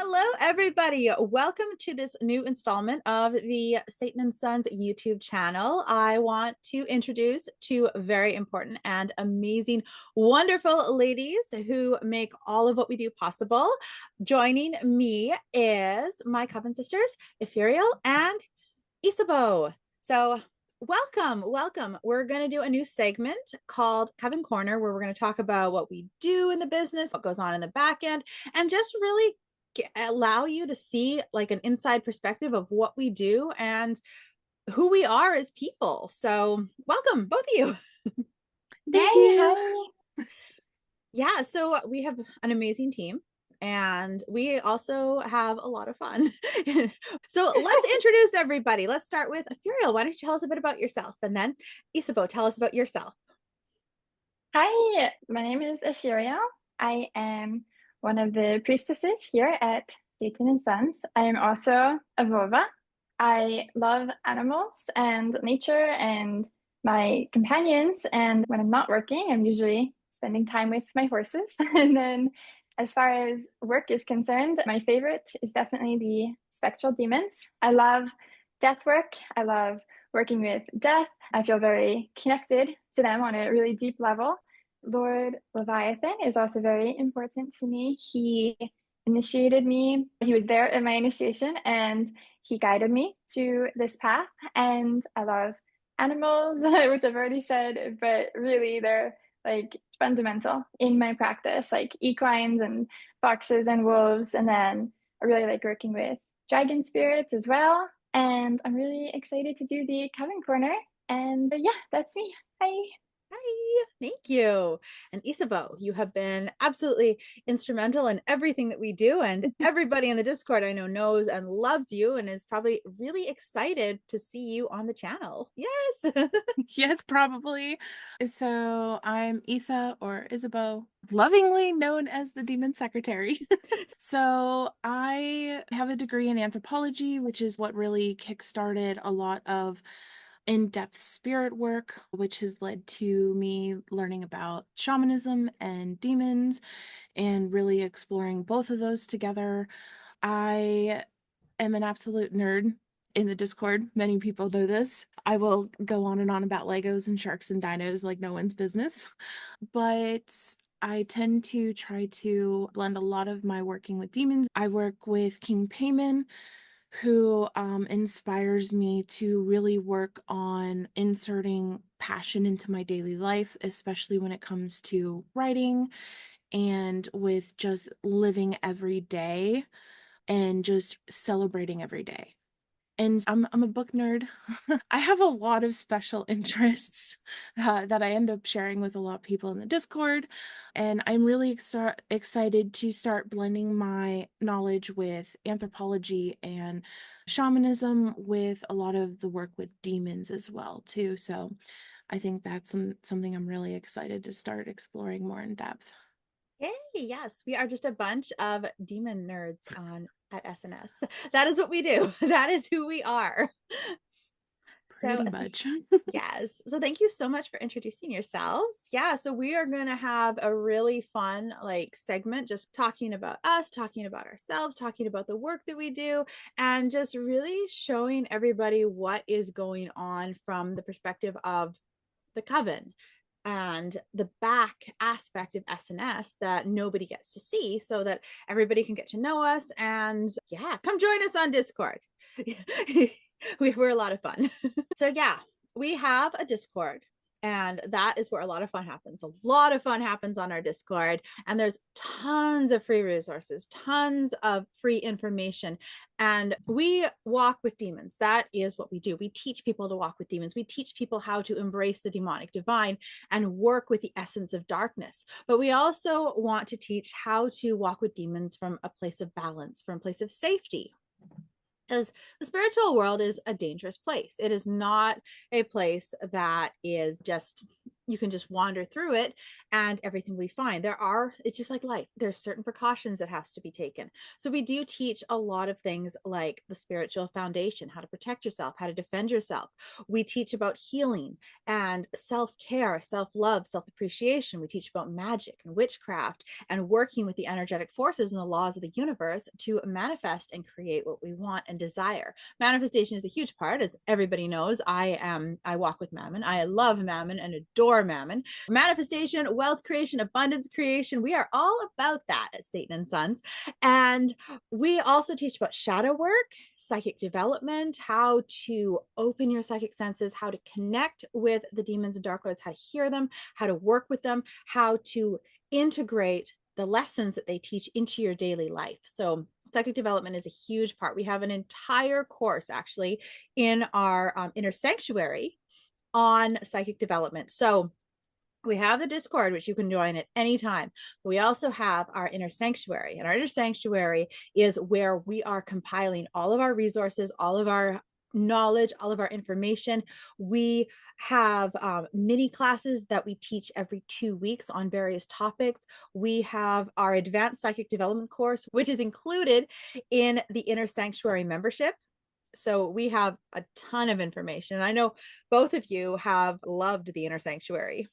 Hello, everybody. Welcome to this new installment of the Satan and Sons YouTube channel. I want to introduce two very important and amazing, wonderful ladies who make all of what we do possible. Joining me is my Coven sisters, Effiriel and Ysabeau. So welcome. We're going to do a new segment called Coven Corner, where we're going to talk about what we do in the business, what goes on in the back end, and just really allow you to see like an inside perspective of what we do and who we are as people. So welcome, both of you. Thank Hey, you. hi. Yeah, so we have an amazing team. And we also have a lot of fun. So let's introduce everybody. Let's start with Effiriel. Why don't you tell us a bit about yourself? And then Ysabeau, tell us about yourself. Hi, my name is Effiriel. I am one of the priestesses here at Satan and Sons. I am also a vova. I love animals and nature and my companions. And when I'm not working, I'm usually spending time with my horses. And then as far as work is concerned, my favorite is definitely the spectral demons. I love death work. I love working with death. I feel very connected to them on a really deep level. 𝓙𝓸𝓷𝓷𝓮𝓻 is also very important to me. He initiated me. He was there in my initiation and he guided me to this path. And I love animals, which I've already said, but really they're like fundamental in my practice, like equines and foxes and wolves. And then I really like working with dragon spirits as well. And I'm really excited to do the Coven Corner. And yeah, that's me. Hi. Hi, thank you. And Ysabeau, you have been absolutely instrumental in everything that we do. And everybody in the Discord I know knows and loves you and is probably really excited to see you on the channel. Yes. Yes, probably. So I'm Issa or Ysabeau, lovingly known as the Demon Secretary. So I have a degree in anthropology, which is what really kickstarted a lot of in-depth spirit work, which has led to me learning about shamanism and demons and really exploring both of those together. I am an absolute nerd in the Discord. Many people know this. I will go on and on about Legos and sharks and dinos like no one's business. But I tend to try to blend a lot of my working with demons. I work with King Payman, who inspires me to really work on inserting passion into my daily life, especially when it comes to writing and with just living every day and just celebrating every day. And I'm a book nerd. I have a lot of special interests that I end up sharing with a lot of people in the Discord. And I'm really excited to start blending my knowledge with anthropology and shamanism with a lot of the work with demons as well, too. So I think that's something I'm really excited to start exploring more in depth. Yay, yes, we are just a bunch of demon nerds on at SNS. That is what we do. That is who we are. So Pretty much. yes. So thank you so much for introducing yourselves. Yeah, so we are going to have a really fun like segment just talking about us, talking about ourselves, talking about the work that we do and just really showing everybody what is going on from the perspective of the coven and the back aspect of SNS that nobody gets to see so that everybody can get to know us. And yeah, come join us on Discord. We're a lot of fun. So yeah, we have a Discord and that is where a lot of fun happens. A lot of fun happens on our Discord and there's tons of free resources, tons of free information. And we walk with demons. That is what we do. We teach people to walk with demons. We teach people how to embrace the demonic divine and work with the essence of darkness. But we also want to teach how to walk with demons from a place of balance, from a place of safety, because the spiritual world is a dangerous place. It is not a place that is just, you can just wander through it and everything will be fine. It's just like life. There's certain precautions that has to be taken. So we do teach a lot of things like the spiritual foundation, how to protect yourself, how to defend yourself. We teach about healing and self-care, self-love, self-appreciation. We teach about magic and witchcraft and working with the energetic forces and the laws of the universe to manifest and create what we want and desire. Manifestation is a huge part. As everybody knows, I walk with Mammon. I love Mammon and adore Mammon. Manifestation, wealth creation, abundance creation. We are all about that at Satan and Sons. And we also teach about shadow work, psychic development, how to open your psychic senses, how to connect with the demons and dark lords, how to hear them, how to work with them, how to integrate the lessons that they teach into your daily life. So psychic development is a huge part. We have an entire course actually in our inner sanctuary on psychic development. So we have the Discord, which you can join at any time. We also have our inner sanctuary, and our inner sanctuary is where we are compiling all of our resources, all of our knowledge, all of our information. We have mini classes that we teach every 2 weeks on various topics. We have our advanced psychic development course, which is included in the inner sanctuary membership. So we have a ton of information. I know both of you have loved the inner sanctuary.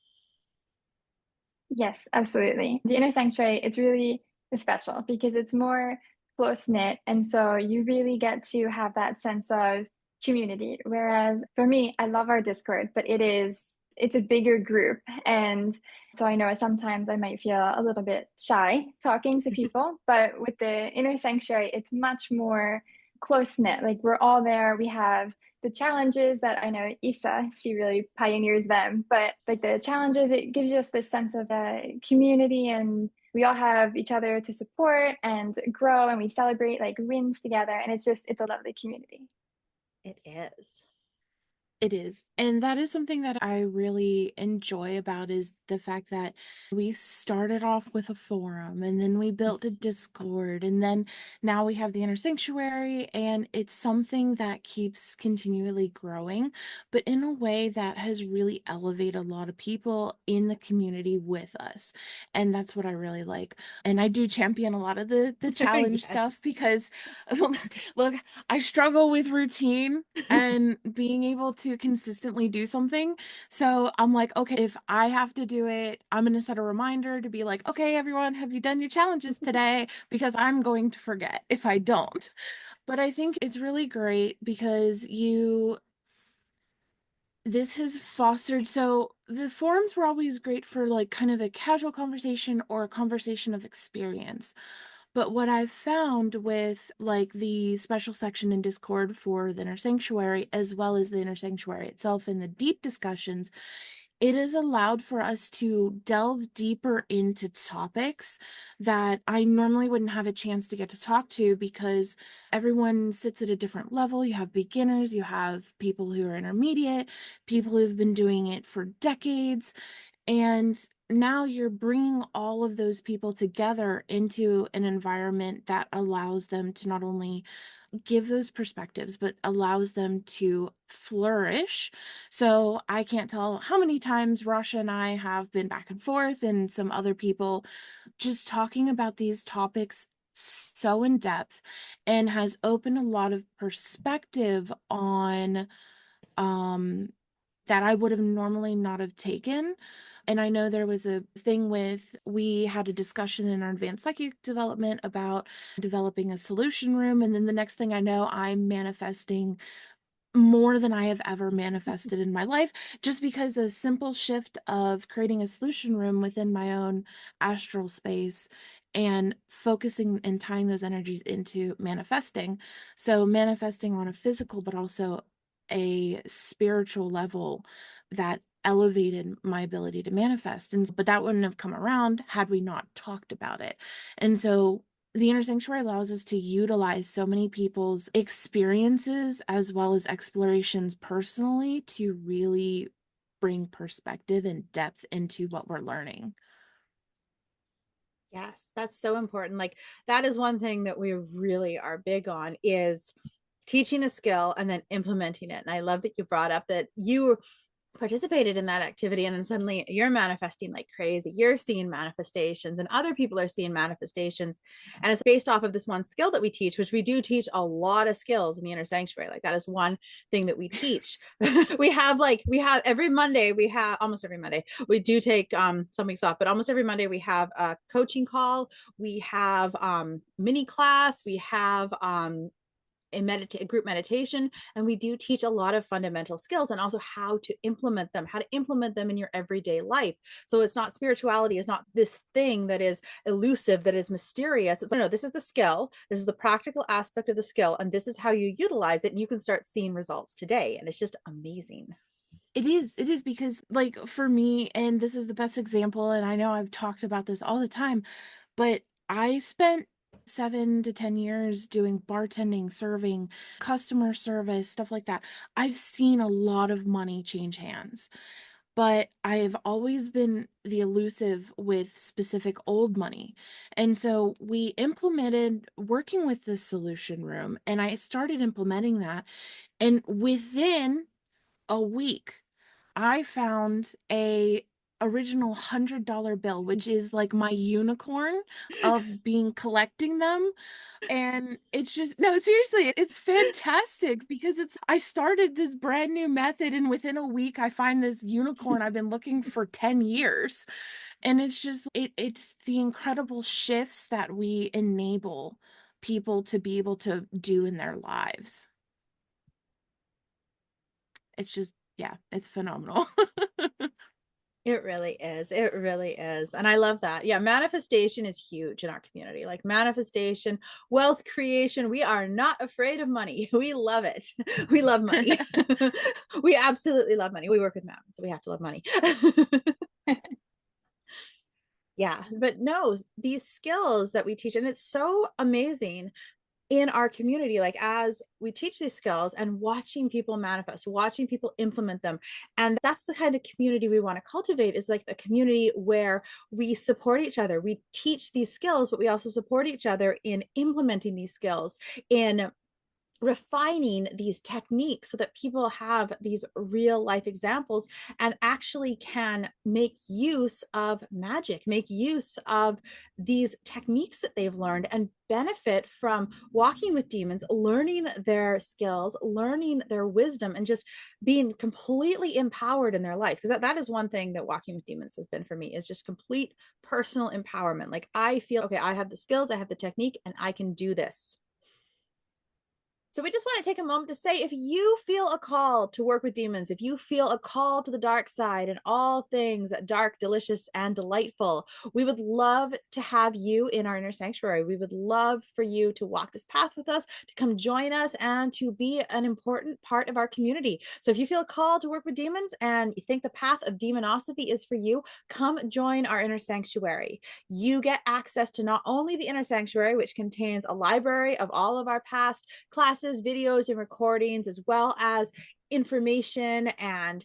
Yes, absolutely. The inner sanctuary, it's really special because it's more close-knit. And so you really get to have that sense of community. Whereas for me, I love our Discord, but it's a bigger group. And so I know sometimes I might feel a little bit shy talking to people, but with the inner sanctuary, it's much more close-knit. Like we're all there. We have the challenges that I know Issa, she really pioneers them, but like the challenges, it gives us this sense of community, and we all have each other to support and grow, and we celebrate like wins together. And it's a lovely community. It is. It is. And that is something that I really enjoy about is the fact that we started off with a forum and then we built a Discord and then now we have the inner sanctuary, and it's something that keeps continually growing, but in a way that has really elevated a lot of people in the community with us. And that's what I really like. And I do champion a lot of the challenge stuff because look, I struggle with routine and being able to consistently do something. So I'm like, okay, if I have to do it, I'm going to set a reminder to be like, okay, everyone, have you done your challenges today? Because I'm going to forget if I don't. But I think it's really great because this has fostered, so the forums were always great for like kind of a casual conversation or a conversation of experience. But what I've found with like the special section in Discord for the Inner Sanctuary, as well as the Inner Sanctuary itself and the deep discussions, it has allowed for us to delve deeper into topics that I normally wouldn't have a chance to get to talk to because everyone sits at a different level. You have beginners, you have people who are intermediate, people who've been doing it for decades. And now you're bringing all of those people together into an environment that allows them to not only give those perspectives, but allows them to flourish. So I can't tell how many times Rasha and I have been back and forth, and some other people just talking about these topics so in depth, and has opened a lot of perspective on that I would have normally not have taken. And I know there was a thing we had a discussion in our advanced psychic development about developing a solution room. And then the next thing I know, I'm manifesting more than I have ever manifested in my life, just because a simple shift of creating a solution room within my own astral space and focusing and tying those energies into manifesting. So manifesting on a physical, but also a spiritual level that elevated my ability to manifest. But that wouldn't have come around had we not talked about it. And so the inner sanctuary allows us to utilize so many people's experiences as well as explorations personally to really bring perspective and depth into what we're learning. Yes, that's so important. Like that is one thing that we really are big on is teaching a skill and then implementing it. And I love that you brought up that participated in that activity, and then suddenly you're manifesting like crazy. You're seeing manifestations and other people are seeing manifestations, and it's based off of this one skill that we teach, which we do teach a lot of skills in the inner sanctuary. Like that is one thing that we teach. We have every Monday, we have almost every Monday, we do take some weeks off, but almost every Monday we have a coaching call, we have mini class, we have a group meditation, and we do teach a lot of fundamental skills and also how to implement them in your everyday life. So it's not, spirituality is not this thing that is elusive, that is mysterious. It's no, this is the skill, this is the practical aspect of the skill, and this is how you utilize it, and you can start seeing results today, and it's just amazing. It is because, like, for me, and this is the best example, and I know I've talked about this all the time, but I spent 7 to 10 years doing bartending, serving, customer service, stuff like that. I've seen a lot of money change hands, but I've always been the elusive with specific old money. And so we implemented working with the solution room, and I started implementing that. And within a week, I found a original $100 bill, which is like my unicorn of being collecting them. And it's just, no, seriously, it's fantastic because I started this brand new method, and within a week I find this unicorn I've been looking for 10 years. And it's just, it's the incredible shifts that we enable people to be able to do in their lives. It's just, yeah, it's phenomenal. It really is. It really is. And I love that. Yeah, manifestation is huge in our community. Like manifestation, wealth creation. We are not afraid of money. We love it. We love money. We absolutely love money. We work with mountains, so we have to love money. Yeah, but no, these skills that we teach, and it's so amazing in our community, like as we teach these skills and watching people manifest, watching people implement them. And that's the kind of community we want to cultivate, is like a community where we support each other. We teach these skills, but we also support each other in implementing these skills, in refining these techniques so that people have these real life examples and actually can make use of magic, make use of these techniques that they've learned, and benefit from walking with demons, learning their skills, learning their wisdom, and just being completely empowered in their life. Because that is one thing that walking with demons has been for me, is just complete personal empowerment. Like I feel, okay, I have the skills, I have the technique, and I can do this. So we just want to take a moment to say, if you feel a call to work with demons, if you feel a call to the dark side and all things dark, delicious, and delightful, we would love to have you in our inner sanctuary. We would love for you to walk this path with us, to come join us, and to be an important part of our community. So if you feel a call to work with demons and you think the path of demonosophy is for you, come join our inner sanctuary. You get access to not only the inner sanctuary, which contains a library of all of our past classes, videos, and recordings, as well as information and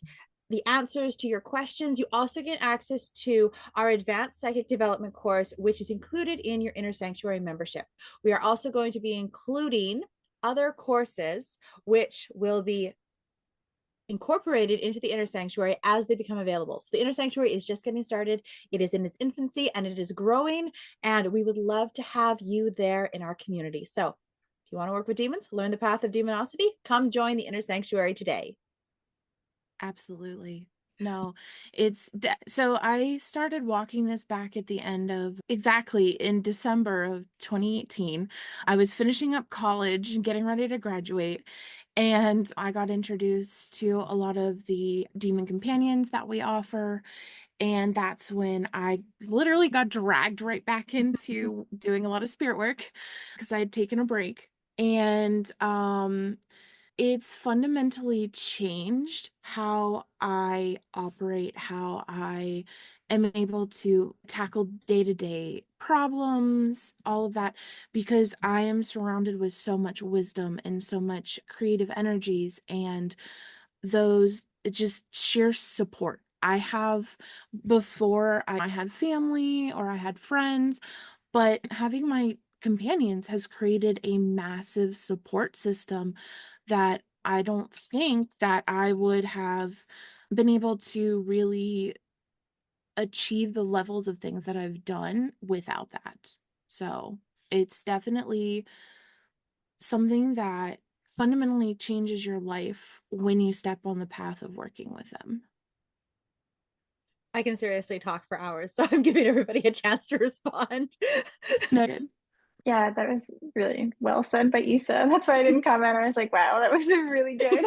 the answers to your questions. You also get access to our advanced psychic development course, which is included in your inner sanctuary membership. We are also going to be including other courses which will be incorporated into the inner sanctuary as they become available. So the inner sanctuary is just getting started. It is in its infancy and it is growing, and we would love to have you there in our community. So if you want to work with demons, learn the path of demonosity, come join the inner sanctuary today. Absolutely. No, so I started walking this back at the end of, exactly in December of 2018. I was finishing up college and getting ready to graduate, and I got introduced to a lot of the demon companions that we offer. And that's when I literally got dragged right back into doing a lot of spirit work because I had taken a break. And it's fundamentally changed how I operate, how I am able to tackle day-to-day problems, all of that, because I am surrounded with so much wisdom and so much creative energies, and those just sheer support. I have, before I had family or I had friends, but having my companions has created a massive support system that I don't think that I would have been able to really achieve the levels of things that I've done without that. So it's definitely something that fundamentally changes your life when you step on the path of working with them. I can seriously talk for hours, so I'm giving everybody a chance to respond. Noted. Yeah, that was really well said by Issa. That's why I didn't comment. I was like, wow, that was really good.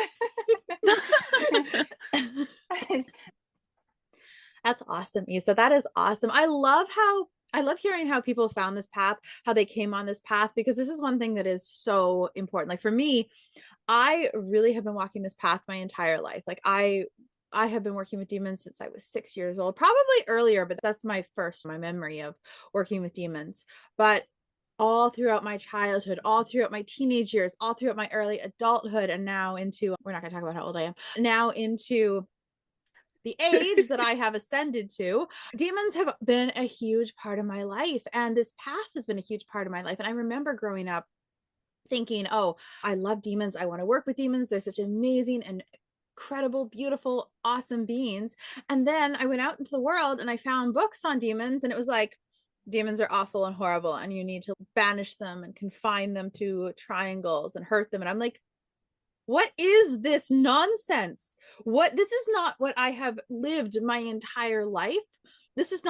That's awesome, Issa. That is awesome. I love hearing how people found this path, how they came on this path, because this is one thing that is so important. Like for me, I really have been walking this path my entire life. Like I have been working with demons since I was 6 years old, probably earlier, but that's my memory of working with demons. But all throughout my childhood, all throughout my teenage years, all throughout my early adulthood, and now into, we're not going to talk about how old I am, now into the age that I have ascended to, demons have been a huge part of my life. And this path has been a huge part of my life. And I remember growing up thinking, oh, I love demons. I want to work with demons. They're such amazing and incredible, beautiful, awesome beings. And then I went out into the world and I found books on demons, and it was like, demons are awful and horrible, and you need to banish them and confine them to triangles and hurt them. And I'm like, what is this nonsense? This is not what I have lived my entire life. This is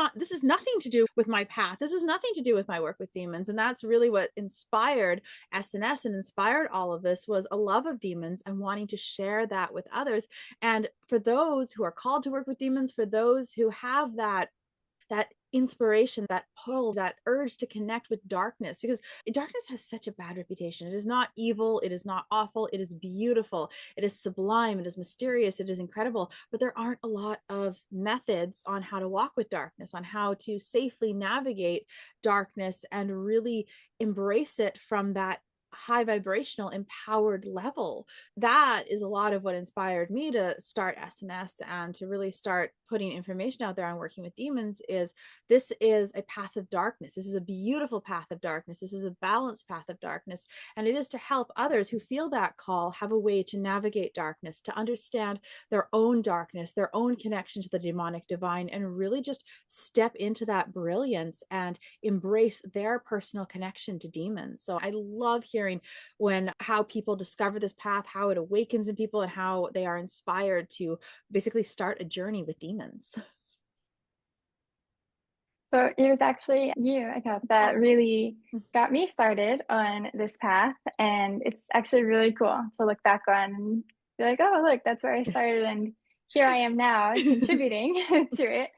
nothing to do with my path. This is nothing to do with my work with demons. And that's really what inspired SNS and inspired all of this, was a love of demons and wanting to share that with others. And for those who are called to work with demons, for those who have that inspiration, that pull, that urge to connect with darkness, because darkness has such a bad reputation. It is not evil, it is not awful, it is beautiful, it is sublime, it is mysterious, it is incredible. But there aren't a lot of methods on how to walk with darkness, on how to safely navigate darkness and really embrace it from that high vibrational empowered level. That is a lot of what inspired me to start SNS and to really start putting information out there on working with demons. Is this is a path of darkness. This is a beautiful path of darkness. This is a balanced path of darkness, and it is to help others who feel that call have a way to navigate darkness, to understand their own darkness, their own connection to the demonic divine, and really just step into that brilliance and embrace their personal connection to demons. So I love hearing how people discover this path, how it awakens in people, and how they are inspired to basically start a journey with demons. So it was actually you, Akelta, that really got me started on this path. And it's actually really cool to look back on and be like, oh, look, that's where I started. And here I am now contributing to it.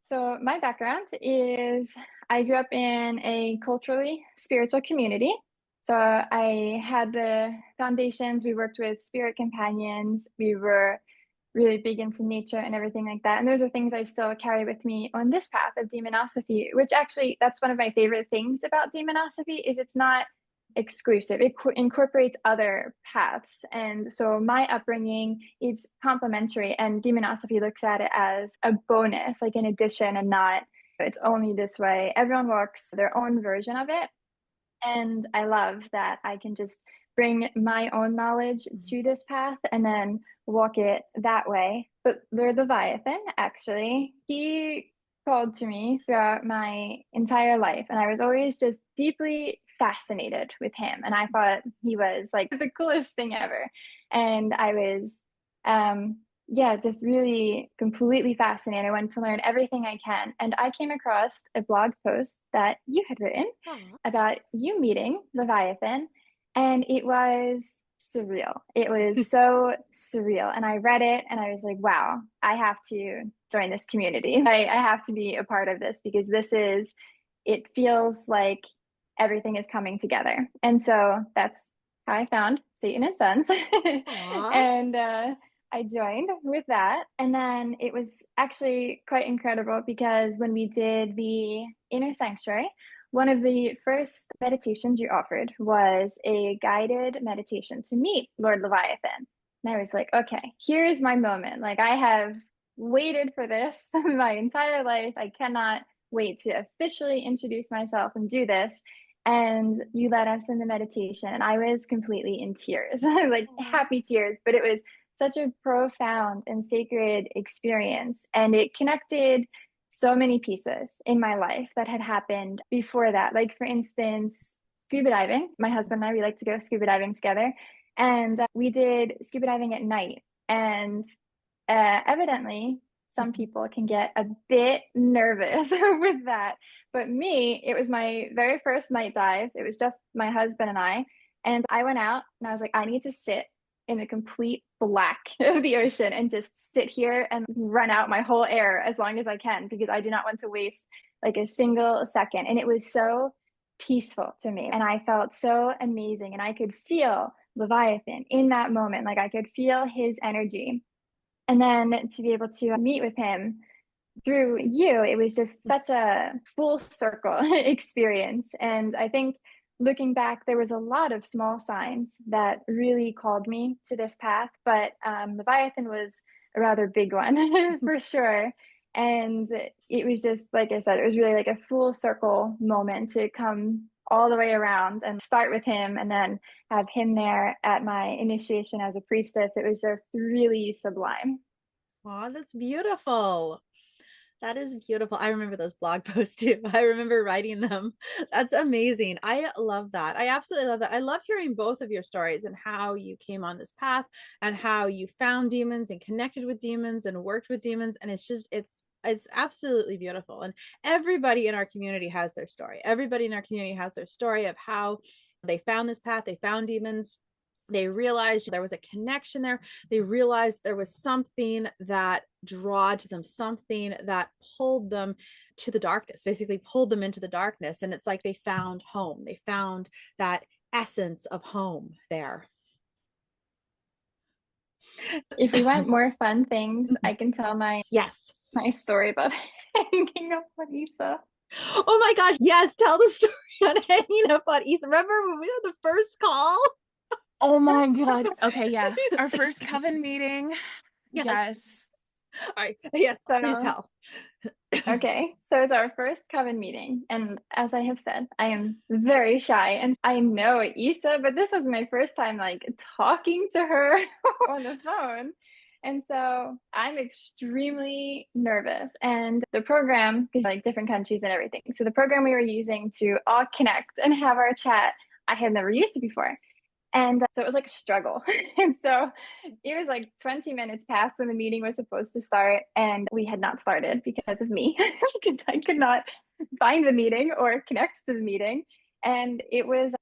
So my background is I grew up in a culturally spiritual community. So I had the foundations. We worked with spirit companions. We were really big into nature and everything like that. And those are things I still carry with me on this path of demonosophy, which actually, that's one of my favorite things about demonosophy, is it's not exclusive. It incorporates other paths. And so my upbringing, it's complementary, and demonosophy looks at it as a bonus, like an addition, and not it's only this way. Everyone walks their own version of it. And I love that I can just bring my own knowledge to this path and then walk it that way. But 𝓙𝓸𝓷𝓵, actually, he called to me throughout my entire life. And I was always just deeply fascinated with him. And I thought he was like the coolest thing ever. And I was, just really completely fascinated. I wanted to learn everything I can. And I came across a blog post that you had written about you meeting Leviathan, and it was surreal. It was so surreal. And I read it and I was like, wow, I have to join this community. I have to be a part of this, because it feels like everything is coming together. And so that's how I found Satan and Sons. And I joined with that. And then it was actually quite incredible, because when we did the inner sanctuary, one of the first meditations you offered was a guided meditation to meet Lord Leviathan. And I was like, okay, here's my moment. Like, I have waited for this my entire life. I cannot wait to officially introduce myself and do this. And you led us in the meditation, and I was completely in tears, like happy tears, but it was such a profound and sacred experience. And it connected so many pieces in my life that had happened before that. Like, for instance, scuba diving. My husband and I, we like to go scuba diving together. And we did scuba diving at night. And evidently, some people can get a bit nervous with that. But me, it was my very first night dive. It was just my husband and I. And I went out and I was like, I need to sit in the complete black of the ocean and just sit here and run out my whole air as long as I can, because I do not want to waste like a single second. And it was so peaceful to me. And I felt so amazing. And I could feel Leviathan in that moment. Like, I could feel his energy. And then to be able to meet with him through you, it was just such a full circle experience. And I think looking back, there was a lot of small signs that really called me to this path, but Leviathan was a rather big one for sure. And it was just, like I said, it was really like a full circle moment to come all the way around and start with him and then have him there at my initiation as a priestess. It was just really sublime. Oh, that's beautiful. That is beautiful. I remember those blog posts too. I remember writing them. That's amazing. I love that. I absolutely love that. I love hearing both of your stories and how you came on this path and how you found demons and connected with demons and worked with demons. And it's just, it's absolutely beautiful. And everybody in our community has their story. Everybody in our community has their story of how they found this path. They found demons. They realized there was a connection there. They realized there was something that drew to them, something that pulled them to the darkness, basically pulled them into the darkness. And it's like they found home. They found that essence of home there. If we want more fun things, I can tell my story about hanging up on Issa. Oh my gosh, yes, tell the story on hanging up on Issa. Remember when we had the first call? Oh my God. Okay, yeah. Our first coven meeting. Yes. All right. Yes, so, please tell. Okay, so it's our first coven meeting. And as I have said, I am very shy and I know Issa, but this was my first time like talking to her on the phone. And so I'm extremely nervous. And the program is like different countries and everything. So the program we were using to all connect and have our chat, I had never used it before. And so it was like a struggle. And so it was like 20 minutes past when the meeting was supposed to start. And we had not started because of me, because I could not find the meeting or connect to the meeting. And I was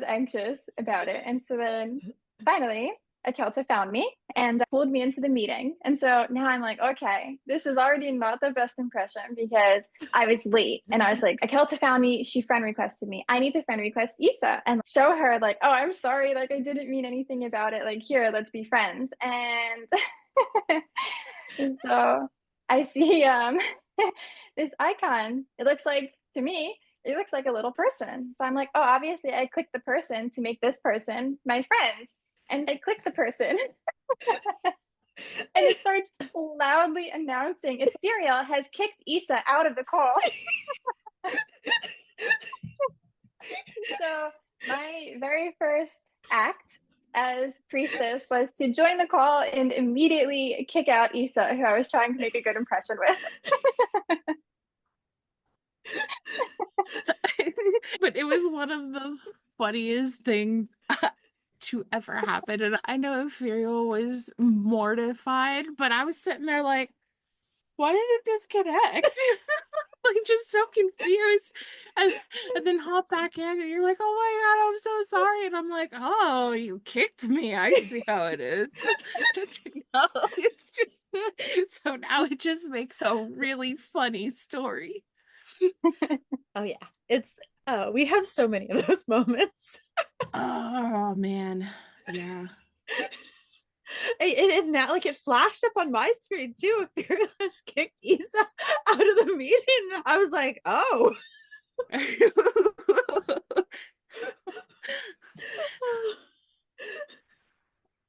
anxious about it. And so then finally, Akelta found me and pulled me into the meeting. And so now I'm like, okay, this is already not the best impression because I was late. And I was like, Akelta found me. She friend requested me. I need to friend request Issa and show her like, oh, I'm sorry. Like, I didn't mean anything about it. Like, here, let's be friends. And so I see this icon. It looks like, to me, it looks like a little person. So I'm like, oh, obviously I clicked the person to make this person my friend. And I click the person and it starts loudly announcing Effiriel has kicked Issa out of the call. So my very first act as priestess was to join the call and immediately kick out Issa, who I was trying to make a good impression with. But it was one of the funniest things to ever happen. And I know Effiriel was mortified, but I was sitting there like, why did it disconnect? Like, just so confused. And then hop back in and you're like, oh my God, I'm so sorry. And I'm like, oh, you kicked me. I see how it is. No, it's just so now it just makes a really funny story. Oh yeah, we have so many of those moments. Oh man, yeah. And now, like, it flashed up on my screen too. Effiriel has kicked Issa out of the meeting. I was like, oh. It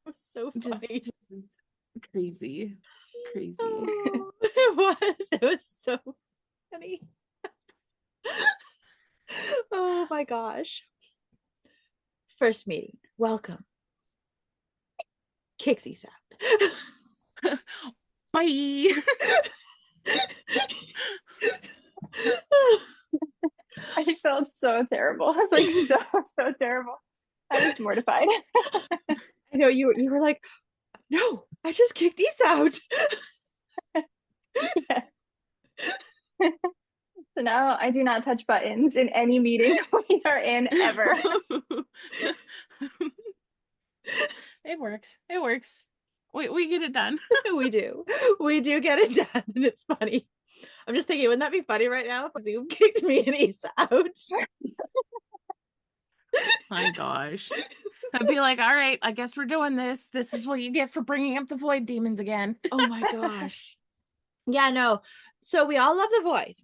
was so funny. Just crazy. Oh, it was so funny. Oh my gosh. First meeting. Welcome. kicks Issa out. Bye. I felt so terrible. I was like, so terrible. I was mortified. I know you were like, no, I just kicked Issa out. Yeah. So now I do not touch buttons in any meeting we are in ever. It works. It works. We get it done. We do get it done, and it's funny. I'm just thinking, wouldn't that be funny right now if Zoom kicked me and Issa out? My gosh. I'd be like, all right, I guess we're doing this. This is what you get for bringing up the void demons again. Oh my gosh. Yeah, no. So we all love the void.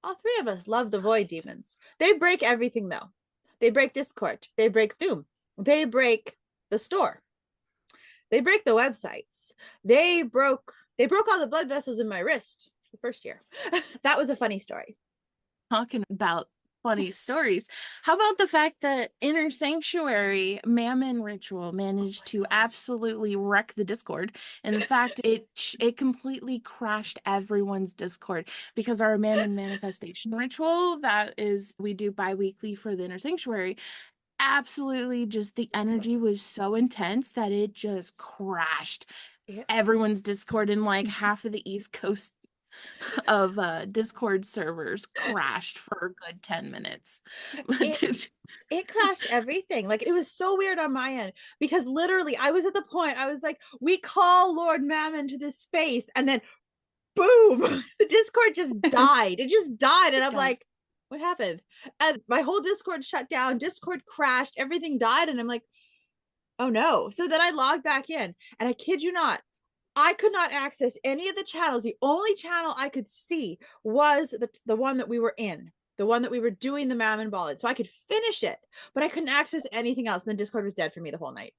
All three of us love the void demons. They break everything, though. They break Discord. They break Zoom. They break the store. They break the websites. They broke all the blood vessels in my wrist the first year. That was a funny story. Talking about funny stories. How about the fact that Inner Sanctuary Mammon Ritual managed to absolutely wreck the Discord? And in fact, it completely crashed everyone's Discord because our Mammon Manifestation Ritual that we do bi-weekly for the Inner Sanctuary, absolutely just the energy was so intense that it just crashed everyone's Discord, in like half of the East Coast of Discord servers crashed for a good 10 minutes. It crashed everything. Like, it was so weird on my end because literally I was at the point, I was like, we call Lord Mammon to this space, and then boom, the Discord just died. It just died. And I'm like, what happened? And my whole Discord shut down. Discord crashed. Everything died. And I'm like, oh no. So then I logged back in, and I kid you not, I could not access any of the channels. The only channel I could see was the one that we were in, the one that we were doing the Mammon Ballad. So I could finish it, but I couldn't access anything else. And then Discord was dead for me the whole night.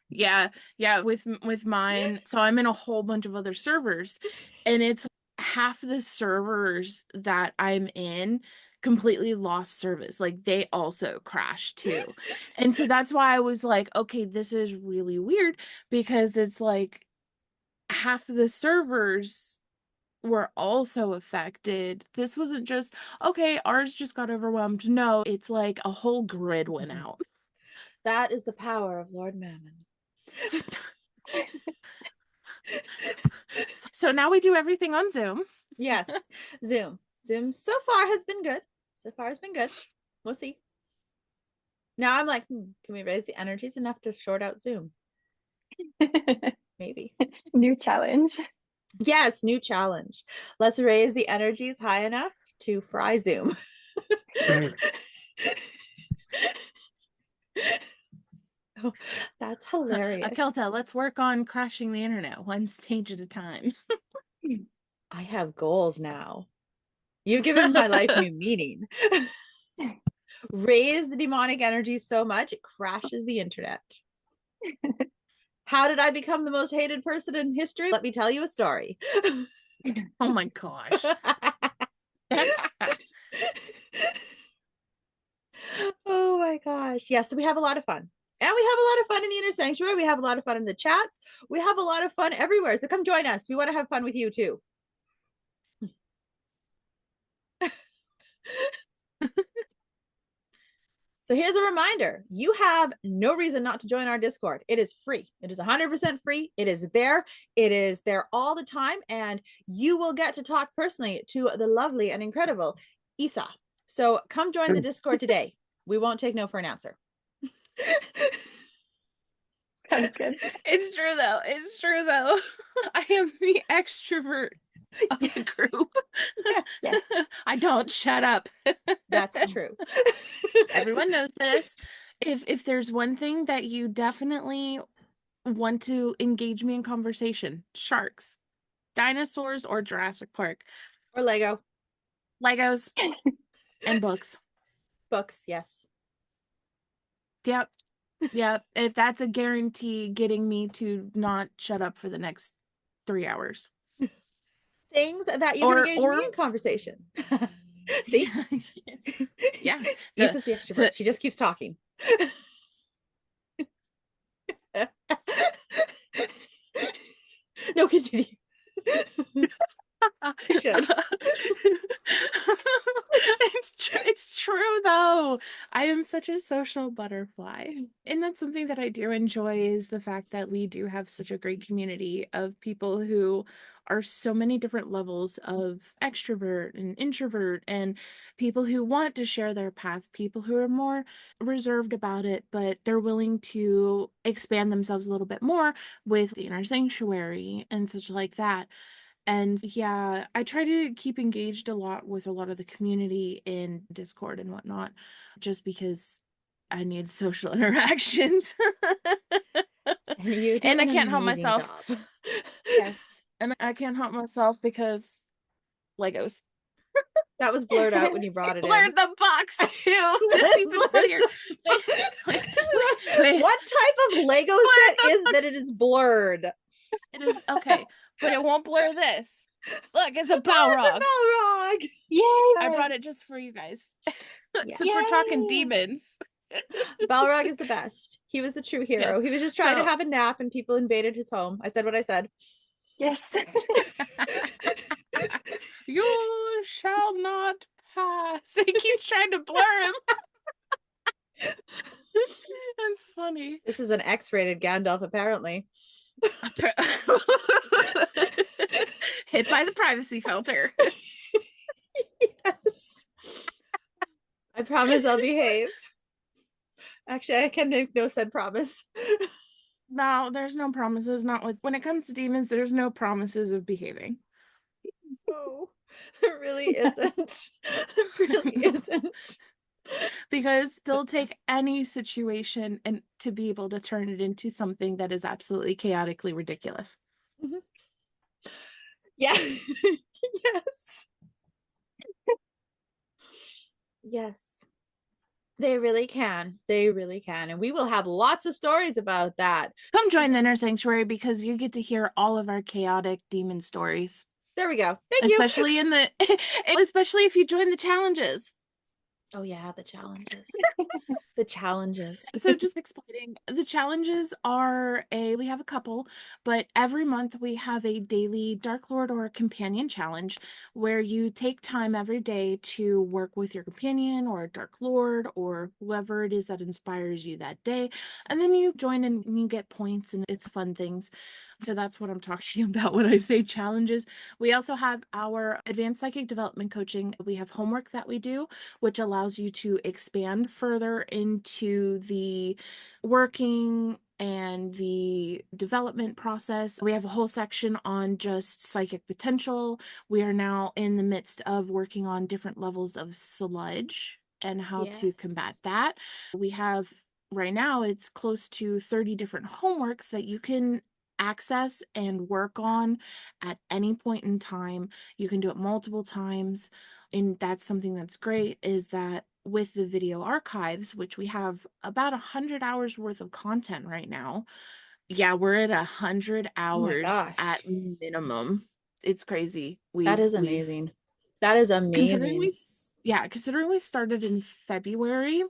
Yeah, with mine. So I'm in a whole bunch of other servers, and it's half the servers that I'm in completely lost service. Like, they also crashed too. And so that's why I was like, okay, this is really weird, because it's like half of the servers were also affected. This wasn't just, okay, ours just got overwhelmed. No, it's like a whole grid went out. That is the power of Lord Mammon. So now we do everything on Zoom. Yes, Zoom so far has been good. We'll see. Now I'm like, can we raise the energies enough to short out Zoom? Maybe. New challenge. Yes, new challenge. Let's raise the energies high enough to fry Zoom. Oh, that's hilarious. Akelta, let's work on crashing the internet one stage at a time. I have goals now. You've given my life new meaning. Raise the demonic energy so much it crashes the internet. How did I become the most hated person in history? Let me tell you a story. Oh my gosh. Oh my gosh. Yes, so we have a lot of fun. And we have a lot of fun in the Inner Sanctuary. We have a lot of fun in the chats. We have a lot of fun everywhere. So come join us. We want to have fun with you too. So here's a reminder. You have no reason not to join our Discord. It is free. It is 100% free. It is there. It is there all the time. And you will get to talk personally to the lovely and incredible Issa. So come join the Discord today. We won't take no for an answer. Sounds good. It's true though. It's true though. I am the extrovert of the group. Yes. I don't shut up. That's true. Everyone knows this. If there's one thing that you definitely want to engage me in conversation, sharks, dinosaurs, or Jurassic Park. Or Legos. And books. Books, yes. Yep. If that's a guarantee getting me to not shut up for the next 3 hours. Things that you can engage me in conversation. See? Yeah. Issa's the extrovert. She just keeps talking. No, continue. I should. It's true though. I am such a social butterfly. And that's something that I do enjoy, is the fact that we do have such a great community of people who are so many different levels of extrovert and introvert, and people who want to share their path, people who are more reserved about it, but they're willing to expand themselves a little bit more with the inner sanctuary and such like that. And yeah, I try to keep engaged a lot with a lot of the community in Discord and whatnot, just because I need social interactions. And you do And I an can't help amazing myself. job. Yes. And I can't help myself because Legos. That was blurred out when you brought it in. Blurred the box too. That's even funnier. Wait. What type of Lego set is that it is blurred? It is okay, but it won't blur this. Look, it's a Balrog. Balrog. Yay! I brought it just for you guys. Yeah. Since we're talking Yay. demons. Balrog is the best. He was the true hero. Yes. He was just trying to So- have a nap and people invaded his home. I said what I said. Yes. You shall not pass. He keeps trying to blur him. That's funny. This is an X-rated Gandalf, apparently. Hit by the privacy filter. Yes. I promise I'll behave. Actually, I can make no said promise. No, there's no promises. Not with when it comes to demons, there's no promises of behaving. No, there really isn't. There really isn't. Because they'll take any situation and to be able to turn it into something that is absolutely chaotically ridiculous. Mm-hmm. Yeah. Yes. Yes. They really can. They really can. And we will have lots of stories about that. Come join the Inner Sanctuary because you get to hear all of our chaotic demon stories. There we go. Thank you. Especially especially if you join the challenges. Oh yeah, the challenges. The challenges. So just explaining, the challenges are we have a couple, but every month we have a daily Dark Lord or companion challenge where you take time every day to work with your companion or a Dark Lord or whoever it is that inspires you that day. And then you join and you get points and it's fun things. So that's what I'm talking about when I say challenges. We also have our advanced psychic development coaching. We have homework that we do, which allows you to expand further into the working and the development process. We have a whole section on just psychic potential. We are now in the midst of working on different levels of sludge and how to combat that. We have right now, it's close to 30 different homeworks that you can access and work on at any point in time. You can do it multiple times. And that's something that's great, is that with the video archives, which we have about 100 hours worth of content right now. Yeah, we're at 100 hours at minimum. It's crazy. That is amazing. That is amazing. Considering we started in February,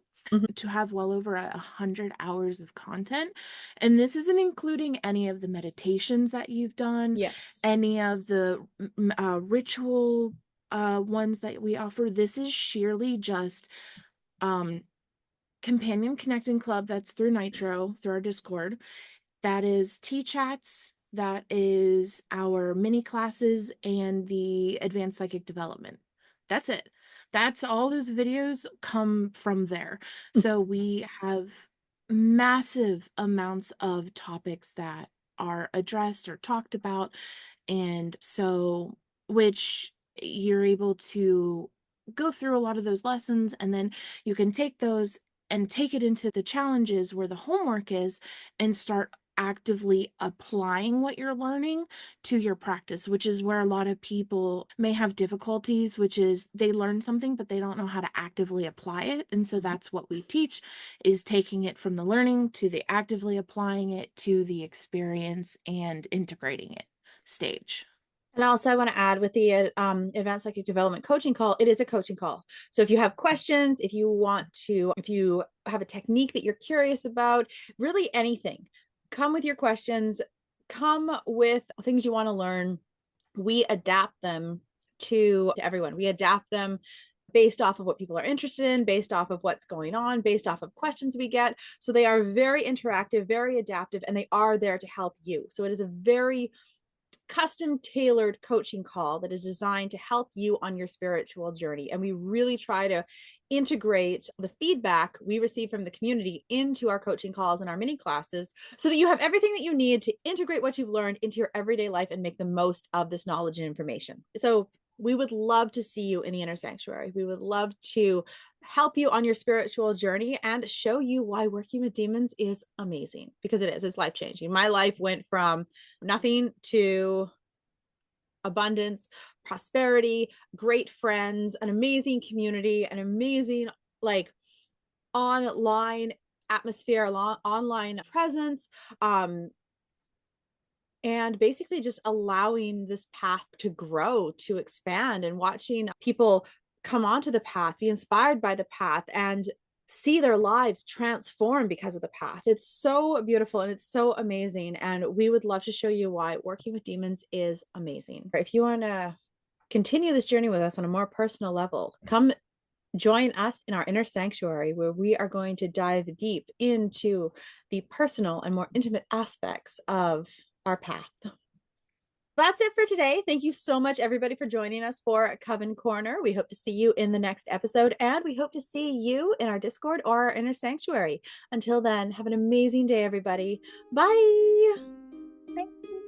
to have well over 100 hours of content. And this isn't including any of the meditations that you've done, any of the ritual ones that we offer. This is sheerly just Companion Connecting Club that's through Nitro, through our Discord. That is tea chats, that is our mini classes, and the advanced psychic development. That's it. That's all those videos come from there. So we have massive amounts of topics that are addressed or talked about. And so, which you're able to go through a lot of those lessons, and then you can take those and take it into the challenges where the homework is and start actively applying what you're learning to your practice, which is where a lot of people may have difficulties, which is they learn something, but they don't know how to actively apply it. And so that's what we teach, is taking it from the learning to the actively applying it to the experience and integrating it stage. And also I want to add, with the advanced psychic development coaching call, it is a coaching call. So if you have questions, if you have a technique that you're curious about, really anything, come with your questions, come with things you want to learn. We adapt them to everyone. We adapt them based off of what people are interested in, based off of what's going on, based off of questions we get. So they are very interactive, very adaptive, and they are there to help you. So it is a very custom tailored coaching call that is designed to help you on your spiritual journey. And we really try to integrate the feedback we receive from the community into our coaching calls and our mini classes so that you have everything that you need to integrate what you've learned into your everyday life and make the most of this knowledge and information. So we would love to see you in the inner sanctuary. We would love to help you on your spiritual journey and show you why working with demons is amazing, because it is. It's life changing. My life went from nothing to abundance, prosperity, great friends, an amazing community, an amazing like online atmosphere, online presence, and basically just allowing this path to grow, to expand, and watching people come onto the path, be inspired by the path, and see their lives transform because of the path. It's so beautiful and it's so amazing. And we would love to show you why working with demons is amazing. If you want to continue this journey with us on a more personal level, come join us in our inner sanctuary, where we are going to dive deep into the personal and more intimate aspects of our path. That's it for today. Thank you so much, everybody, for joining us for Coven Corner. We hope to see you in the next episode, and we hope to see you in our Discord or our inner sanctuary. Until then, have an amazing day, everybody. Bye. Thank you.